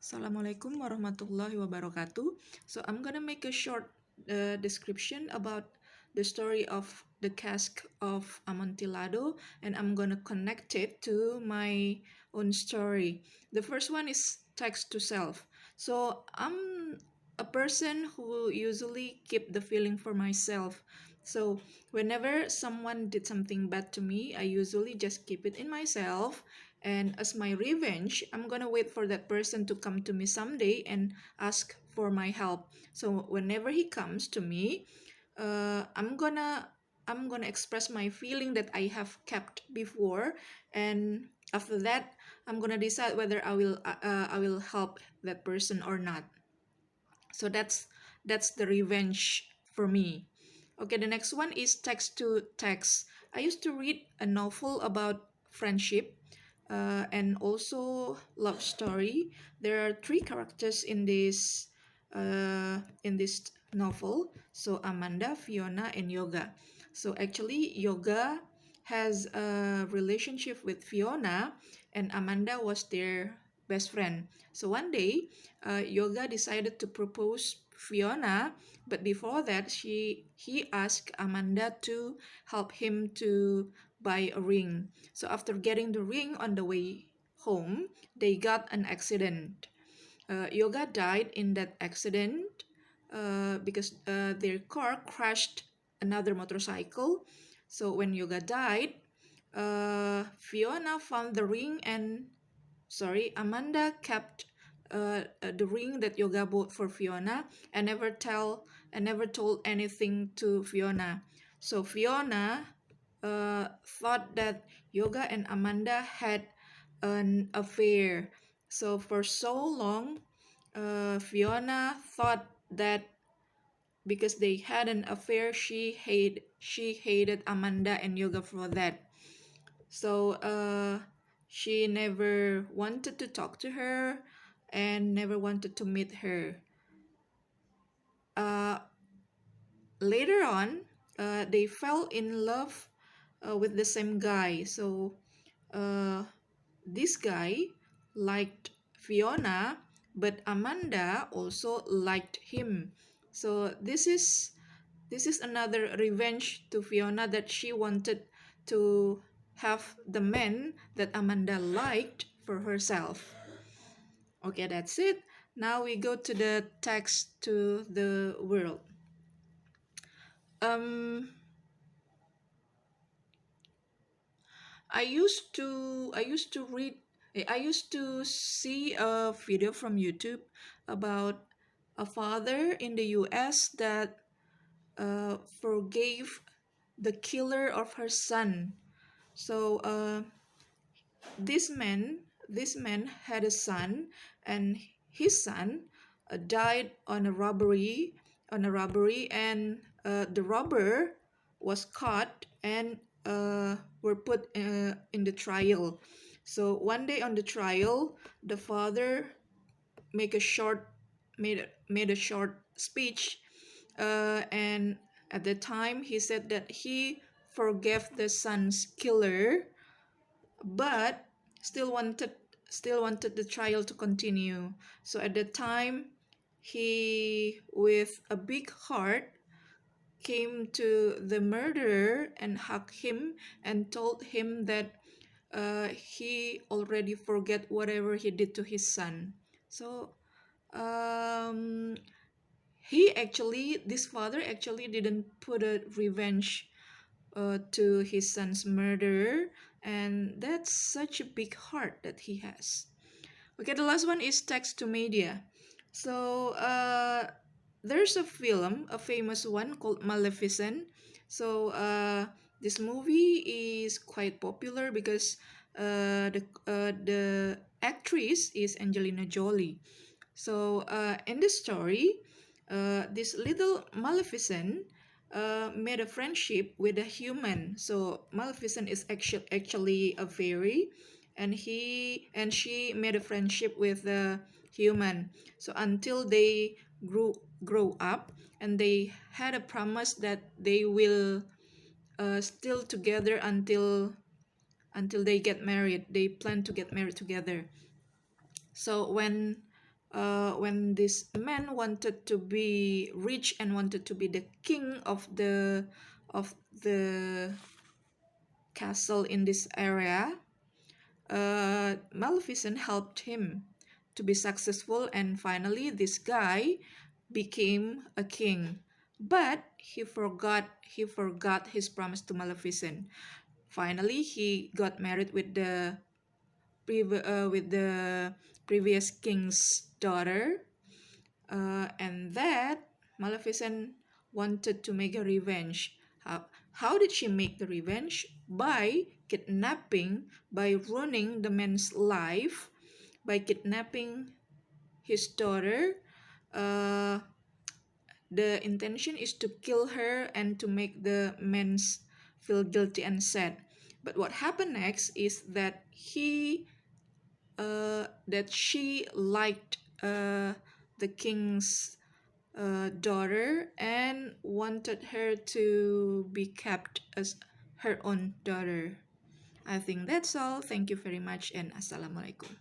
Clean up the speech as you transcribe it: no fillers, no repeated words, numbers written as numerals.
Assalamualaikum warahmatullahi wabarakatuh. So I'm gonna make a short description about the story of the cask of Amontillado, and I'm gonna connect it to my own story. The first one is text to self. So I'm a person who usually keep the feeling for myself. So whenever someone did something bad to me, I usually just keep it in myself, and as my revenge, I'm gonna wait for that person to come to me someday and ask for my help. So whenever he comes to me, I'm gonna express my feeling that I have kept before, and after that, I'm gonna decide whether I will help that person or not. So that's the revenge for me. Okay, the next one is text to text. I used to read a novel about friendship, and also love story. There are three characters in this novel. So Amanda, Fiona, and Yoga. So actually, Yoga has a relationship with Fiona, and Amanda was their best friend. So one day, Yoga decided to propose Fiona, but before that, he asked Amanda to help him to buy a ring. So after getting the ring on the way home, they got an accident. Yoga died in that accident because their car crashed another motorcycle. So when Yoga died, Fiona found the ring and Amanda kept the ring that Yoga bought for Fiona and never told anything to Fiona. So Fiona thought that Yoga and Amanda had an affair. So for so long, Fiona thought that because they had an affair, she hated Amanda and Yoga for that. So she never wanted to talk to her and never wanted to meet her. Uh, Later on, they fell in love with the same guy. So uh, this guy liked Fiona, but Amanda also liked him. So this is another revenge to Fiona, that she wanted to have the man that Amanda liked for herself. Okay, that's it. Now we go to the text to the world. Um, I used to see a video from YouTube about a father in the US that forgave the killer of her son. So this man had a son, and his son died on a robbery, and the robber was caught and were put in the trial. So one day on the trial, the father make a short made a short speech, and at the time he said that he forgave the son's killer, but still wanted still wanted the trial to continue. So at the time, he, with a big heart, came to the murderer and hugged him and told him that he already forget whatever he did to his son. So um, this father actually didn't put a revenge to his son's murderer, and that's such a big heart that he has. Okay, the last one is text to media. So there's a film, a famous one called Maleficent. So this movie is quite popular because the actress is Angelina Jolie. So in the story, this little Maleficent made a friendship with a human. So Maleficent is actually a fairy, and she made a friendship with a human. So until they grow up, and they had a promise that they will still together until they get married. They plan to get married together. So when this man wanted to be rich and wanted to be the king of the castle in this area, Maleficent helped him to be successful, and finally, this guy became a king. But he forgot his promise to Maleficent. Finally, he got married with the previous king's daughter, and that Maleficent wanted to make a revenge. How did she make the revenge? By kidnapping, by ruining the man's life, by kidnapping his daughter. Uh, the intention is to kill her and to make the men feel guilty and sad. But what happened next is that she liked the king's daughter and wanted her to be kept as her own daughter. I think that's all. Thank you very much and assalamualaikum.